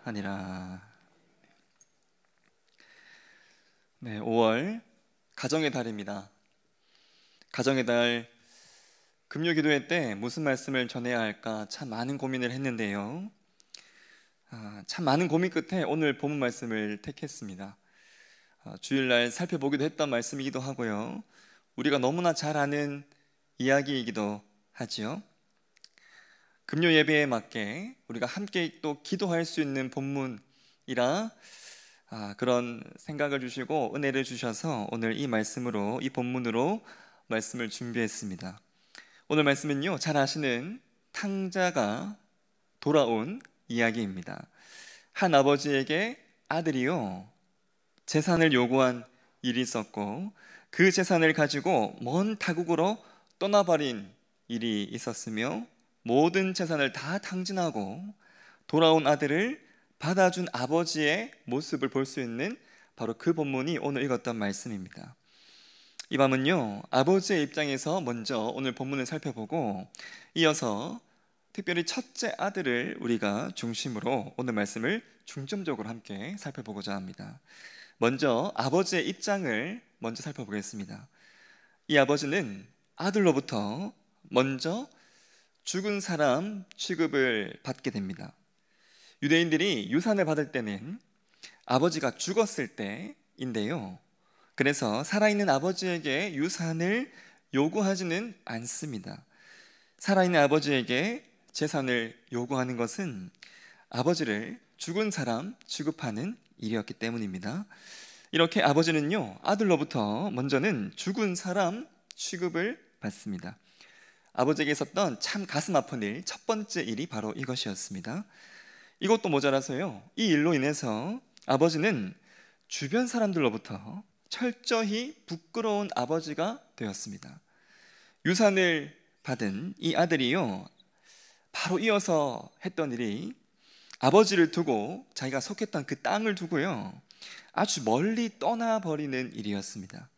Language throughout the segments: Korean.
하니라. 네, 5월 가정의 달입니다. 가정의 달 금요 기도회 때 무슨 말씀을 전해야 할까 참 많은 고민을 했는데요. 참 많은 고민 끝에 오늘 본문 말씀을 택했습니다. 주일날 살펴보기도 했던 말씀이기도 하고요. 우리가 너무나 잘 아는 이야기이기도 하지요. 금요 예배에 맞게 우리가 함께 또 기도할 수 있는 본문이라 그런 생각을 주시고 은혜를 주셔서 오늘 이 말씀으로, 이 본문으로 말씀을 준비했습니다. 오늘 말씀은요, 잘 아시는 탕자가 돌아온 이야기입니다. 한 아버지에게 아들이요, 재산을 요구한 일이 있었고 그 재산을 가지고 먼 타국으로 떠나버린 일이 있었으며 모든 재산을 다 탕진하고 돌아온 아들을 받아준 아버지의 모습을 볼 수 있는 바로 그 본문이 오늘 읽었던 말씀입니다. 이 밤은요, 아버지의 입장에서 먼저 오늘 본문을 살펴보고 이어서 특별히 첫째 아들을 우리가 중심으로 오늘 말씀을 중점적으로 함께 살펴보고자 합니다. 먼저 아버지의 입장을 먼저 살펴보겠습니다. 이 아버지는 아들로부터 먼저 죽은 사람 취급을 받게 됩니다. 유대인들이 유산을 받을 때는 아버지가 죽었을 때인데요, 그래서 살아있는 아버지에게 유산을 요구하지는 않습니다. 살아있는 아버지에게 재산을 요구하는 것은 아버지를 죽은 사람 취급하는 일이었기 때문입니다. 이렇게 아버지는요, 아들로부터 먼저는 죽은 사람 취급을 받습니다. 아버지에게 있었던 참 가슴 아픈 일, 첫 번째 일이 바로 이것이었습니다. 이것도 모자라서요, 이 일로 인해서 아버지는 주변 사람들로부터 철저히 부끄러운 아버지가 되었습니다. 유산을 받은 이 아들이요, 바로 이어서 했던 일이 아버지를 두고, 자기가 속했던 그 땅을 두고요, 아주 멀리 떠나버리는 일이었습니다.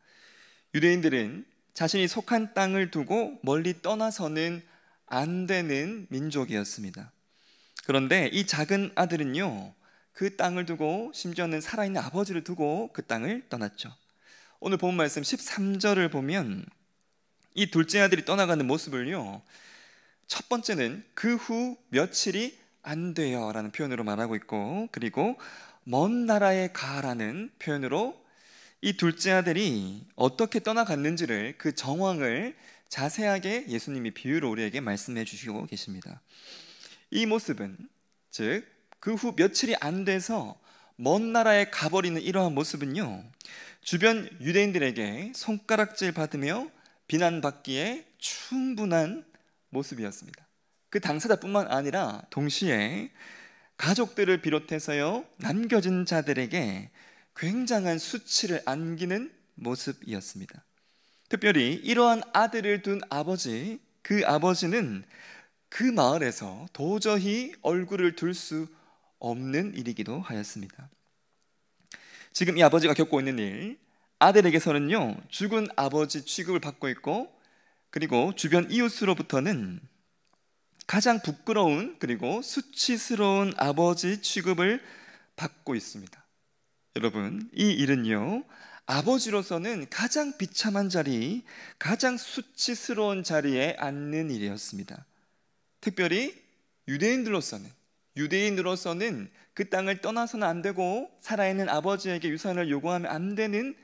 유대인들은 자신이 속한 땅을 두고 멀리 떠나서는 안 되는 민족이었습니다. 그런데 이 작은 아들은요, 그 땅을 두고, 심지어는 살아있는 아버지를 두고 그 땅을 떠났죠. 오늘 본 말씀 13절을 보면 이 둘째 아들이 떠나가는 모습을요, 첫 번째는 그 후 며칠이 안 돼요 라는 표현으로 말하고 있고, 그리고 먼 나라에 가라는 표현으로 이 둘째 아들이 어떻게 떠나갔는지를, 그 정황을 자세하게 예수님이 비유로 우리에게 말씀해 주시고 계십니다. 이 모습은, 즉 그 후 며칠이 안 돼서 먼 나라에 가버리는 이러한 모습은요, 주변 유대인들에게 손가락질 받으며 비난받기에 충분한 모습이었습니다. 그 당사자뿐만 아니라 동시에 가족들을 비롯해서요, 남겨진 자들에게 굉장한 수치를 안기는 모습이었습니다. 특별히 이러한 아들을 둔 아버지, 그 아버지는 그 마을에서 도저히 얼굴을 둘 수 없는 일이기도 하였습니다. 지금 이 아버지가 겪고 있는 일, 아들에게서는요, 죽은 아버지 취급을 받고 있고, 그리고 주변 이웃으로부터는 가장 부끄러운, 그리고 수치스러운 아버지 취급을 받고 있습니다. 여러분, 이 일은요, 아버지로서는 가장 비참한 자리, 가장 수치스러운 자리에 앉는 일이었습니다. 특별히 유대인으로서는 그 땅을 떠나서는 안 되고 살아있는 아버지에게 유산을 요구하면 안 되는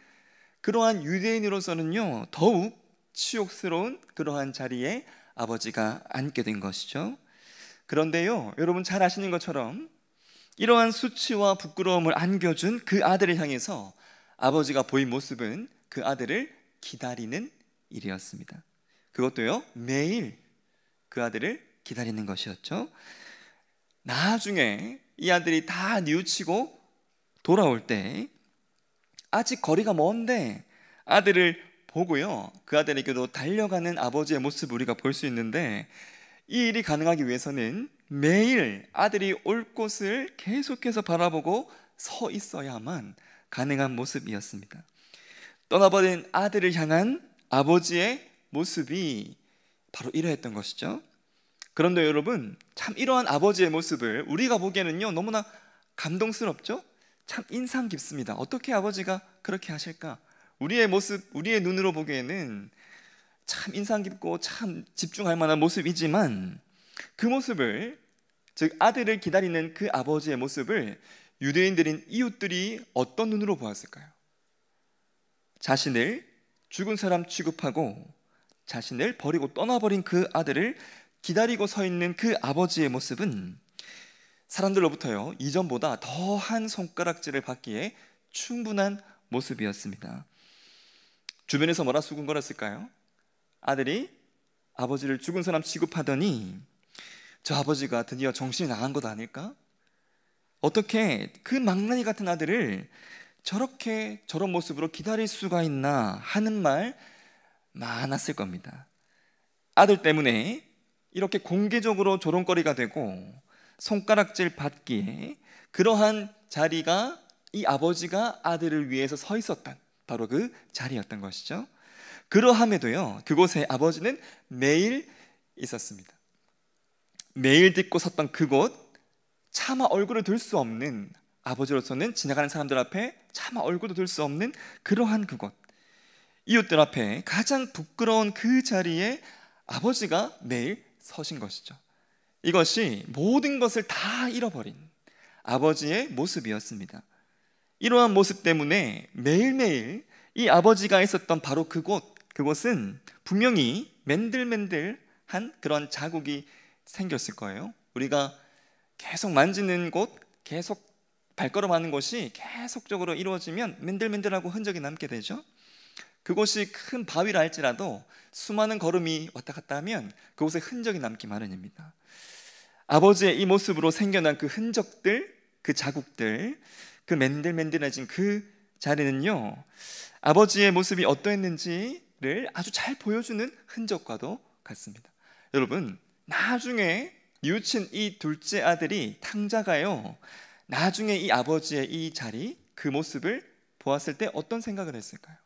그러한 유대인으로서는요, 더욱 치욕스러운 그러한 자리에 아버지가 앉게 된 것이죠. 그런데요, 여러분 잘 아시는 것처럼 이러한 수치와 부끄러움을 안겨준 그 아들을 향해서 아버지가 보인 모습은 그 아들을 기다리는 일이었습니다. 그것도요, 매일 그 아들을 기다리는 것이었죠. 나중에 이 아들이 다 뉘우치고 돌아올 때, 아직 거리가 먼데 아들을 보고요, 그 아들에게도 달려가는 아버지의 모습을 우리가 볼 수 있는데, 이 일이 가능하기 위해서는 매일 아들이 올 곳을 계속해서 바라보고 서 있어야만 가능한 모습이었습니다. 떠나버린 아들을 향한 아버지의 모습이 바로 이러했던 것이죠. 그런데 여러분, 참 이러한 아버지의 모습을 우리가 보기에는요, 너무나 감동스럽죠? 참 인상 깊습니다. 어떻게 아버지가 그렇게 하실까? 우리의 모습, 우리의 눈으로 보기에는 참 인상 깊고 참 집중할 만한 모습이지만 그 모습을, 즉 아들을 기다리는 그 아버지의 모습을 유대인들인 이웃들이 어떤 눈으로 보았을까요? 자신을 죽은 사람 취급하고 자신을 버리고 떠나버린 그 아들을 기다리고 서 있는 그 아버지의 모습은 사람들로부터요, 이전보다 더한 손가락질을 받기에 충분한 모습이었습니다. 주변에서 뭐라 수군거렸을까요? 아들이 아버지를 죽은 사람 취급하더니 저 아버지가 드디어 정신이 나간 것 아닐까? 어떻게 그 망나니 같은 아들을 저렇게 저런 모습으로 기다릴 수가 있나 하는 말 많았을 겁니다. 아들 때문에 이렇게 공개적으로 조롱거리가 되고 손가락질 받기에 그러한 자리가 이 아버지가 아들을 위해서 서 있었던 바로 그 자리였던 것이죠. 그러함에도요, 그곳에 아버지는 매일 있었습니다. 매일 딛고 섰던 그곳, 차마 얼굴을 들 수 없는, 아버지로서는 지나가는 사람들 앞에 차마 얼굴도 들 수 없는 그러한 그곳, 이웃들 앞에 가장 부끄러운 그 자리에 아버지가 매일 서신 것이죠. 이것이 모든 것을 다 잃어버린 아버지의 모습이었습니다. 이러한 모습 때문에 매일매일 이 아버지가 있었던 바로 그곳은 분명히 맨들맨들한 그런 자국이 생겼을 거예요. 우리가 계속 만지는 곳, 계속 발걸음하는 것이 계속적으로 이루어지면 맨들맨들하고 흔적이 남게 되죠. 그곳이 큰 바위라 할지라도 수많은 걸음이 왔다 갔다 하면 그곳에 흔적이 남기 마련입니다. 아버지의 이 모습으로 생겨난 그 흔적들, 그 자국들, 그 맨들맨들해진 그 자리는요, 아버지의 모습이 어떠했는지를 아주 잘 보여주는 흔적과도 같습니다. 여러분, 나중에 뉘우친 이 둘째 아들이 탕자가요, 나중에 이 아버지의 이 자리, 그 모습을 보았을 때 어떤 생각을 했을까요?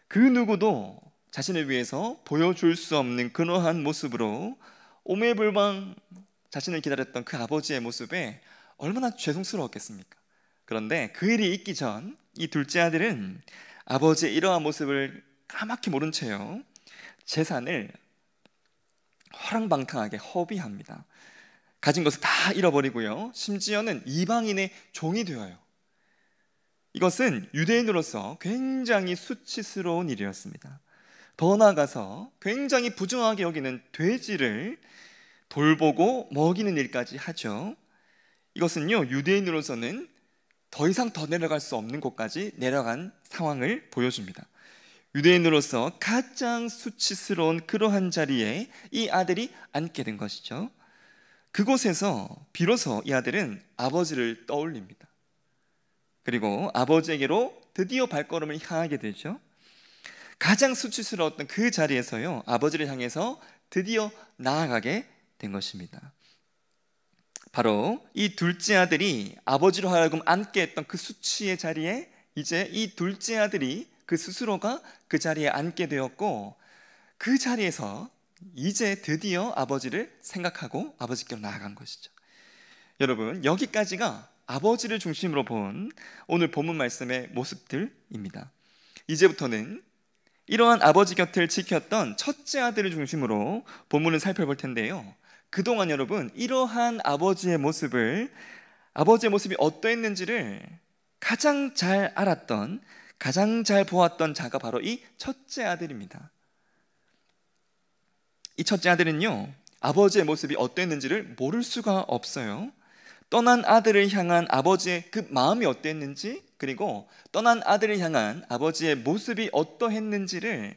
그 누구도 자신을 위해서 보여줄 수 없는 그러한 모습으로 오매불망 자신을 기다렸던 그 아버지의 모습에 얼마나 죄송스러웠겠습니까? 그런데 그 일이 있기 전 이 둘째 아들은 아버지의 이러한 모습을 까맣게 모른 채요, 재산을 허랑방탕하게 허비합니다. 가진 것을 다 잃어버리고요, 심지어는 이방인의 종이 되어요. 이것은 유대인으로서 굉장히 수치스러운 일이었습니다. 더 나아가서 굉장히 부정하게 여기는 돼지를 돌보고 먹이는 일까지 하죠. 이것은요, 유대인으로서는 더 이상 더 내려갈 수 없는 곳까지 내려간 상황을 보여줍니다. 유대인으로서 가장 수치스러운 그러한 자리에 이 아들이 앉게 된 것이죠. 그곳에서 비로소 이 아들은 아버지를 떠올립니다. 그리고 아버지에게로 드디어 발걸음을 향하게 되죠. 가장 수치스러웠던 그 자리에서요, 아버지를 향해서 드디어 나아가게 된 것입니다. 바로 이 둘째 아들이 아버지로 하여금 앉게 했던 그 수치의 자리에 이제 이 둘째 아들이 그 스스로가 그 자리에 앉게 되었고, 그 자리에서 이제 드디어 아버지를 생각하고 아버지께로 나아간 것이죠. 여러분, 여기까지가 아버지를 중심으로 본 오늘 본문 말씀의 모습들입니다. 이제부터는 이러한 아버지 곁을 지켰던 첫째 아들을 중심으로 본문을 살펴볼 텐데요, 그동안 여러분, 이러한 아버지의 모습이 어떠했는지를 가장 잘 알았던, 가장 잘 보았던 자가 바로 이 첫째 아들입니다. 이 첫째 아들은요, 아버지의 모습이 어떠했는지를 모를 수가 없어요. 떠난 아들을 향한 아버지의 그 마음이 어땠는지, 그리고 떠난 아들을 향한 아버지의 모습이 어떠했는지를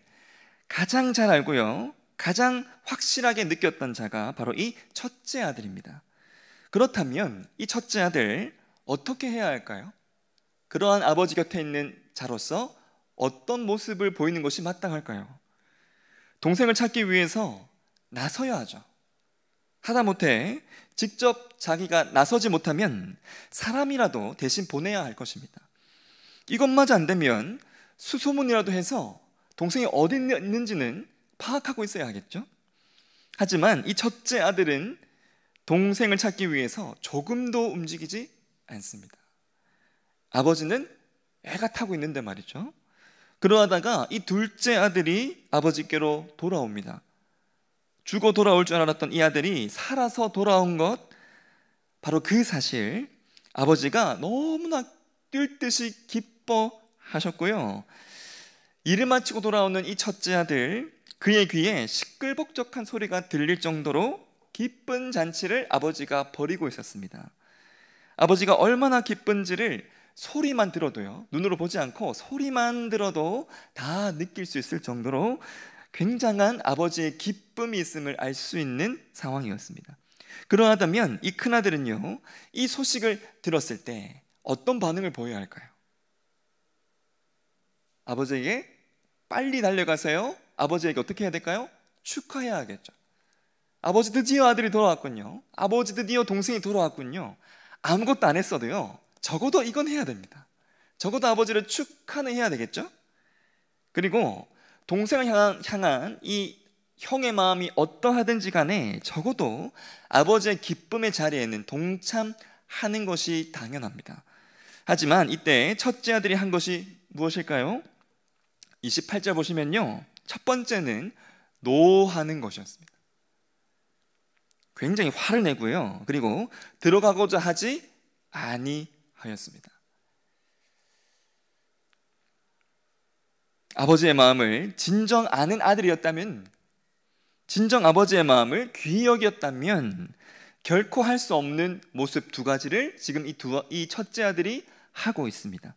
가장 잘 알고요, 가장 확실하게 느꼈던 자가 바로 이 첫째 아들입니다. 그렇다면 이 첫째 아들 어떻게 해야 할까요? 그러한 아버지 곁에 있는 자로서 어떤 모습을 보이는 것이 마땅할까요? 동생을 찾기 위해서 나서야 하죠. 하다못해 직접 자기가 나서지 못하면 사람이라도 대신 보내야 할 것입니다. 이것마저 안 되면 수소문이라도 해서 동생이 어디 있는지는 파악하고 있어야 하겠죠. 하지만 이 첫째 아들은 동생을 찾기 위해서 조금도 움직이지 않습니다. 아버지는 애가 타고 있는데 말이죠. 그러다가 이 둘째 아들이 아버지께로 돌아옵니다. 죽어 돌아올 줄 알았던 이 아들이 살아서 돌아온 것, 바로 그 사실, 아버지가 너무나 뛸 듯이 기뻐하셨고요. 일을 마치고 돌아오는 이 첫째 아들, 그의 귀에 시끌벅적한 소리가 들릴 정도로 기쁜 잔치를 아버지가 벌이고 있었습니다. 아버지가 얼마나 기쁜지를 소리만 들어도요, 눈으로 보지 않고 소리만 들어도 다 느낄 수 있을 정도로 굉장한 아버지의 기쁨이 있음을 알 수 있는 상황이었습니다. 그러하다면 이 큰아들은요, 이 소식을 들었을 때 어떤 반응을 보여야 할까요? 아버지에게 빨리 달려가서요, 아버지에게 어떻게 해야 될까요? 축하해야 하겠죠. 아버지 드디어 아들이 돌아왔군요. 아버지 드디어 동생이 돌아왔군요. 아무것도 안 했어도요, 적어도 이건 해야 됩니다. 적어도 아버지를 축하는 해야 되겠죠. 그리고 동생을 향한 이 형의 마음이 어떠하든지 간에 적어도 아버지의 기쁨의 자리에는 동참하는 것이 당연합니다. 하지만 이때 첫째 아들이 한 것이 무엇일까요? 28절 보시면요, 첫 번째는 노하는 것이었습니다. 굉장히 화를 내고요, 그리고 들어가고자 하지 아니하였습니다. 아버지의 마음을 진정 아는 아들이었다면, 진정 아버지의 마음을 귀히 여겼다면 결코 할 수 없는 모습 두 가지를 지금 이 첫째 아들이 하고 있습니다.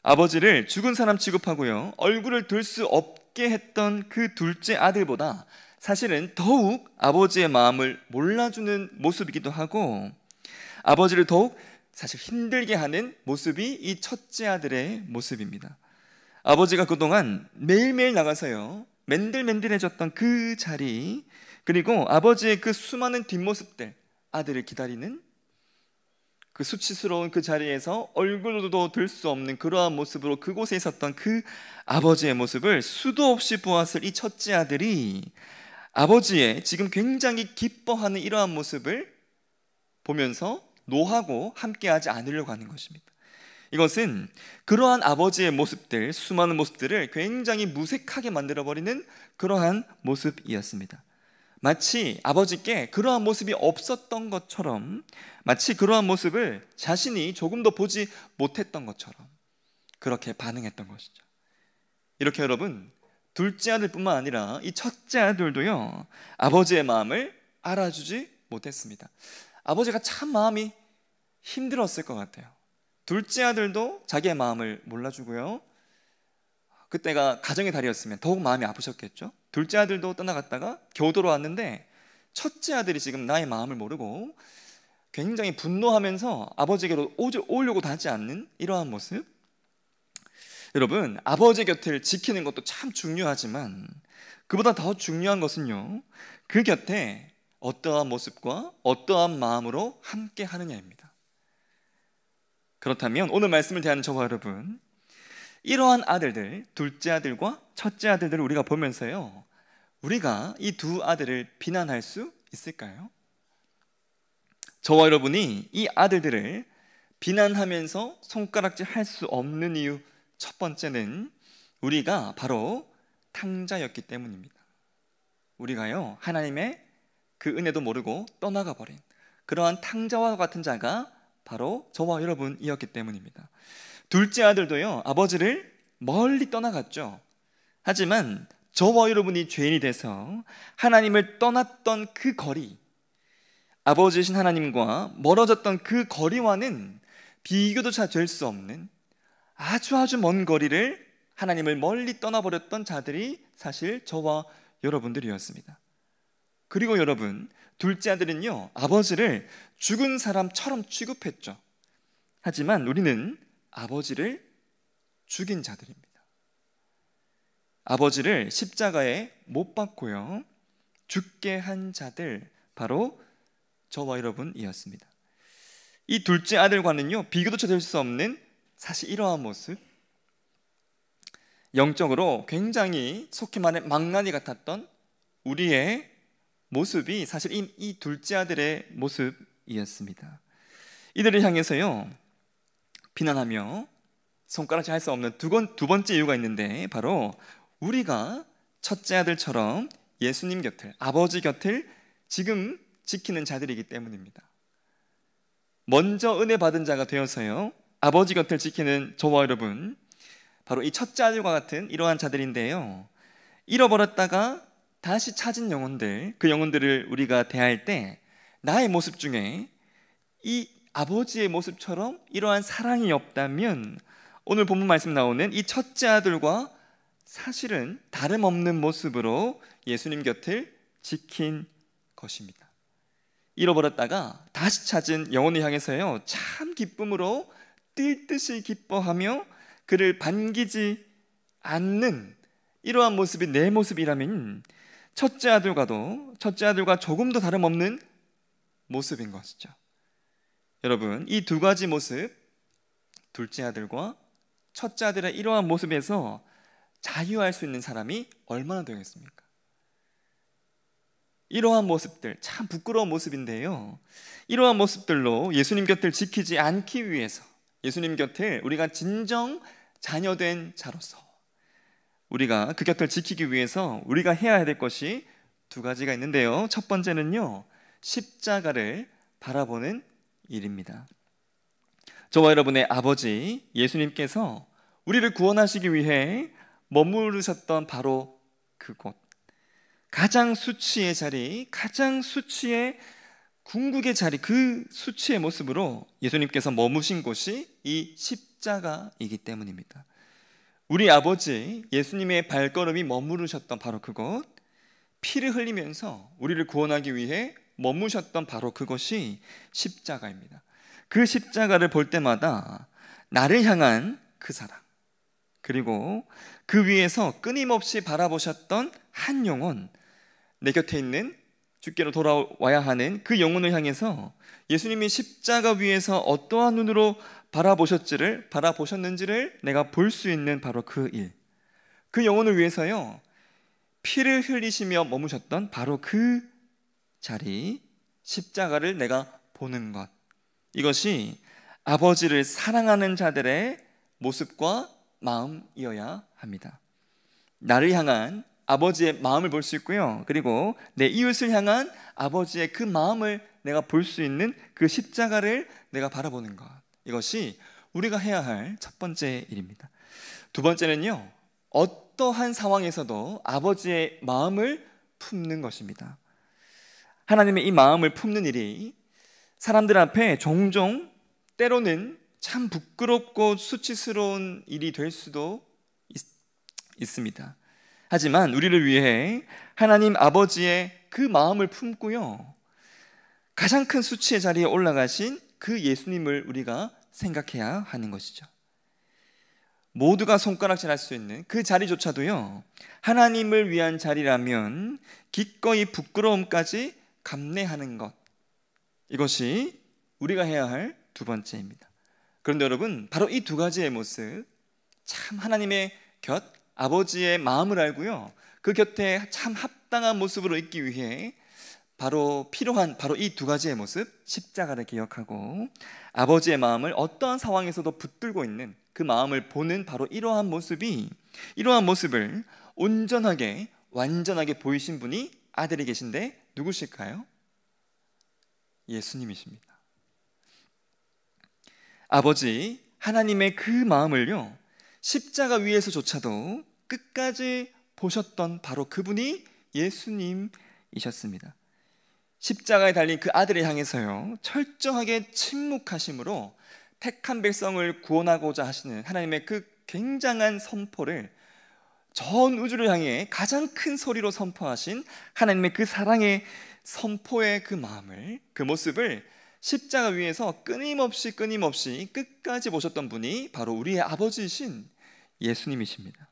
아버지를 죽은 사람 취급하고요, 얼굴을 들 수 없게 했던 그 둘째 아들보다 사실은 더욱 아버지의 마음을 몰라주는 모습이기도 하고, 아버지를 더욱 사실 힘들게 하는 모습이 이 첫째 아들의 모습입니다. 아버지가 그동안 매일매일 나가서요, 맨들맨들해졌던 그 자리, 그리고 아버지의 그 수많은 뒷모습들, 아들을 기다리는 그 수치스러운 그 자리에서 얼굴로도 들 수 없는 그러한 모습으로 그곳에 있었던 그 아버지의 모습을 수도 없이 보았을 이 첫째 아들이 아버지의 지금 굉장히 기뻐하는 이러한 모습을 보면서 노하고 함께하지 않으려고 하는 것입니다. 이것은 그러한 아버지의 모습들, 수많은 모습들을 굉장히 무색하게 만들어버리는 그러한 모습이었습니다. 마치 아버지께 그러한 모습이 없었던 것처럼, 마치 그러한 모습을 자신이 조금도 보지 못했던 것처럼 그렇게 반응했던 것이죠. 이렇게 여러분, 둘째 아들뿐만 아니라 이 첫째 아들도요, 아버지의 마음을 알아주지 못했습니다. 아버지가 참 마음이 힘들었을 것 같아요. 둘째 아들도 자기의 마음을 몰라주고요, 그때가 가정의 달이었으면 더욱 마음이 아프셨겠죠. 둘째 아들도 떠나갔다가 겨우 돌아왔는데 첫째 아들이 지금 나의 마음을 모르고 굉장히 분노하면서 아버지에게로 오려고도 하지 않는 이러한 모습. 여러분, 아버지 곁을 지키는 것도 참 중요하지만 그보다 더 중요한 것은요, 그 곁에 어떠한 모습과 어떠한 마음으로 함께 하느냐입니다. 그렇다면 오늘 말씀을 대하는 저와 여러분, 이러한 아들들, 둘째 아들과 첫째 아들들을 우리가 보면서요, 우리가 이 두 아들을 비난할 수 있을까요? 저와 여러분이 이 아들들을 비난하면서 손가락질 할 수 없는 이유, 첫 번째는 우리가 바로 탕자였기 때문입니다. 우리가요, 하나님의 그 은혜도 모르고 떠나가 버린 그러한 탕자와 같은 자가 바로 저와 여러분이었기 때문입니다. 둘째 아들도요, 아버지를 멀리 떠나갔죠. 하지만 저와 여러분이 죄인이 돼서 하나님을 떠났던 그 거리, 아버지이신 하나님과 멀어졌던 그 거리와는 비교조차 될 수 없는 아주 먼 거리를 하나님을 멀리 떠나버렸던 자들이 사실 저와 여러분들이었습니다. 그리고 여러분, 둘째 아들은요, 아버지를 죽은 사람처럼 취급했죠. 하지만 우리는 아버지를 죽인 자들입니다. 아버지를 십자가에 못 박고요, 죽게 한 자들, 바로 저와 여러분이었습니다. 이 둘째 아들과는요, 비교조차 될 수 없는 사실 이러한 모습, 영적으로 굉장히 속히 말해 망나니 같았던 우리의 모습이 사실 이 둘째 아들의 모습이었습니다. 이들을 향해서요, 비난하며 손가락질 할 수 없는 두 번째 이유가 있는데, 바로 우리가 첫째 아들처럼 예수님 곁을, 아버지 곁을 지금 지키는 자들이기 때문입니다. 먼저 은혜 받은 자가 되어서요, 아버지 곁을 지키는 저와 여러분, 바로 이 첫째 아들과 같은 이러한 자들인데요, 잃어버렸다가 다시 찾은 영혼들, 그 영혼들을 우리가 대할 때 나의 모습 중에 이 아버지의 모습처럼 이러한 사랑이 없다면 오늘 본문 말씀 나오는 이 첫째 아들과 사실은 다름없는 모습으로 예수님 곁을 지킨 것입니다. 잃어버렸다가 다시 찾은 영혼을 향해서요, 참 기쁨으로 뛸 듯이 기뻐하며 그를 반기지 않는 이러한 모습이 내 모습이라면 첫째 아들과 조금도 다름없는 모습인 것이죠. 여러분, 이 두 가지 모습, 둘째 아들과 첫째 아들의 이러한 모습에서 자유할 수 있는 사람이 얼마나 되겠습니까? 이러한 모습들, 참 부끄러운 모습인데요, 이러한 모습들로 예수님 곁을 지키지 않기 위해서, 예수님 곁을 우리가 진정 자녀된 자로서 우리가 그 곁을 지키기 위해서 우리가 해야 될 것이 두 가지가 있는데요, 첫 번째는요, 십자가를 바라보는 일입니다. 저와 여러분의 아버지 예수님께서 우리를 구원하시기 위해 머무르셨던 바로 그곳, 가장 수치의 자리, 가장 수치의 궁극의 자리, 그 수치의 모습으로 예수님께서 머무신 곳이 이 십자가이기 때문입니다. 우리 아버지 예수님의 발걸음이 머무르셨던 바로 그곳, 피를 흘리면서 우리를 구원하기 위해 머무셨던 바로 그것이 십자가입니다. 그 십자가를 볼 때마다 나를 향한 그 사랑, 그리고 그 위에서 끊임없이 바라보셨던 한 영혼, 내 곁에 있는 주께로 돌아와야 하는 그 영혼을 향해서 예수님이 십자가 위에서 어떠한 눈으로 바라보셨는지를 내가 볼 수 있는 바로 그 일, 그 영혼을 위해서요, 피를 흘리시며 머무셨던 바로 그 자리, 십자가를 내가 보는 것, 이것이 아버지를 사랑하는 자들의 모습과 마음이어야 합니다. 나를 향한 아버지의 마음을 볼 수 있고요, 그리고 내 이웃을 향한 아버지의 그 마음을 내가 볼 수 있는 그 십자가를 내가 바라보는 것, 이것이 우리가 해야 할 첫 번째 일입니다. 두 번째는요, 어떠한 상황에서도 아버지의 마음을 품는 것입니다. 하나님의 이 마음을 품는 일이 사람들 앞에 종종 때로는 참 부끄럽고 수치스러운 일이 될 수도 있습니다. 하지만 우리를 위해 하나님 아버지의 그 마음을 품고요, 가장 큰 수치의 자리에 올라가신 그 예수님을 우리가 생각해야 하는 것이죠. 모두가 손가락질할 수 있는 그 자리조차도요, 하나님을 위한 자리라면 기꺼이 부끄러움까지 감내하는 것, 이것이 우리가 해야 할 두 번째입니다. 그런데 여러분, 바로 이 두 가지의 모습, 참 하나님의 곁, 아버지의 마음을 알고요, 그 곁에 참 합당한 모습으로 있기 위해 바로 필요한 바로 이 두 가지의 모습, 십자가를 기억하고 아버지의 마음을 어떠한 상황에서도 붙들고 있는 그 마음을 보는 바로 이러한 모습을 온전하게, 완전하게 보이신 분이 아들이 계신데 누구실까요? 예수님이십니다. 아버지 하나님의 그 마음을요, 십자가 위에서조차도 끝까지 보셨던 바로 그분이 예수님이셨습니다. 십자가에 달린 그 아들을 향해서요, 철저하게 침묵하심으로 택한 백성을 구원하고자 하시는 하나님의 그 굉장한 선포를, 전 우주를 향해 가장 큰 소리로 선포하신 하나님의 그 사랑의 선포의 그 마음을, 그 모습을 십자가 위에서 끊임없이 끝까지 보셨던 분이 바로 우리의 아버지이신 예수님이십니다.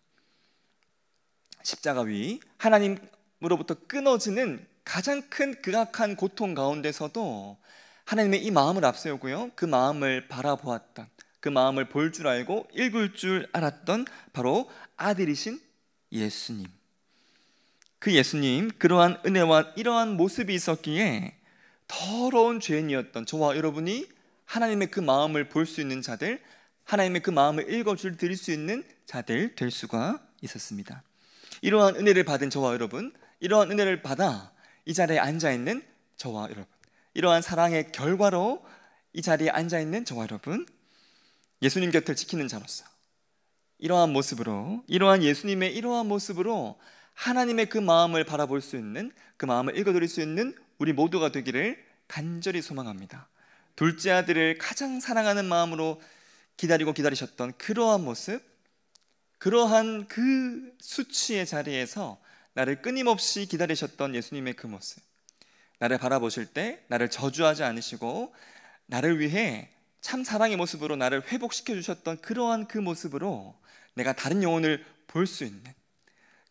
십자가 위, 하나님으로부터 끊어지는 가장 큰 극악한 고통 가운데서도 하나님의 이 마음을 앞세우고요, 그 마음을 바라보았던, 그 마음을 볼 줄 알고 읽을 줄 알았던 바로 아들이신 예수님. 그 예수님, 그러한 은혜와 이러한 모습이 있었기에 더러운 죄인이었던 저와 여러분이 하나님의 그 마음을 볼 수 있는 자들, 하나님의 그 마음을 읽어줄 드릴 수 있는 자들 될 수가 있었습니다. 이러한 은혜를 받은 저와 여러분, 이러한 은혜를 받아 이 자리에 앉아있는 저와 여러분, 이러한 사랑의 결과로 이 자리에 앉아있는 저와 여러분, 예수님 곁을 지키는 자로서 이러한 모습으로, 이러한 예수님의 이러한 모습으로 하나님의 그 마음을 바라볼 수 있는, 그 마음을 읽어드릴 수 있는 우리 모두가 되기를 간절히 소망합니다. 둘째 아들을 가장 사랑하는 마음으로 기다리셨던 그러한 모습, 그러한 그 수치의 자리에서 나를 끊임없이 기다리셨던 예수님의 그 모습, 나를 바라보실 때 나를 저주하지 않으시고 나를 위해 참 사랑의 모습으로 나를 회복시켜 주셨던 그러한 그 모습으로 내가 다른 영혼을 볼 수 있는,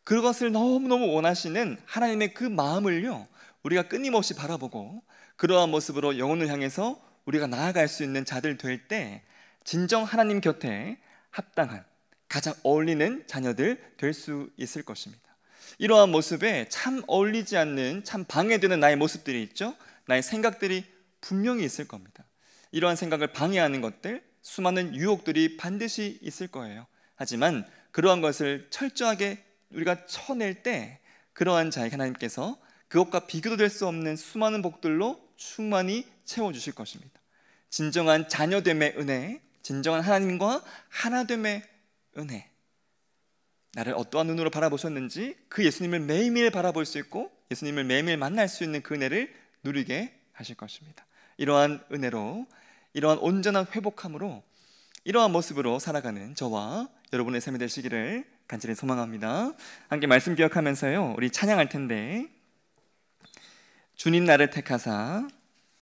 그것을 너무너무 원하시는 하나님의 그 마음을요, 우리가 끊임없이 바라보고 그러한 모습으로 영혼을 향해서 우리가 나아갈 수 있는 자들 될 때 진정 하나님 곁에 합당한, 가장 어울리는 자녀들 될 수 있을 것입니다. 이러한 모습에 참 어울리지 않는, 참 방해되는 나의 모습들이 있죠. 나의 생각들이 분명히 있을 겁니다. 이러한 생각을 방해하는 것들, 수많은 유혹들이 반드시 있을 거예요. 하지만 그러한 것을 철저하게 우리가 쳐낼 때 그러한 자에게 하나님께서 그것과 비교도 될 수 없는 수많은 복들로 충만히 채워주실 것입니다. 진정한 자녀됨의 은혜, 진정한 하나님과 하나됨의 은혜, 나를 어떠한 눈으로 바라보셨는지 그 예수님을 매일매일 바라볼 수 있고 예수님을 매일매일 만날 수 있는 그 은혜를 누리게 하실 것입니다. 이러한 은혜로, 이러한 온전한 회복함으로, 이러한 모습으로 살아가는 저와 여러분의 삶이 되시기를 간절히 소망합니다. 함께 말씀 기억하면서요, 우리 찬양할 텐데, 주님 나를 택하사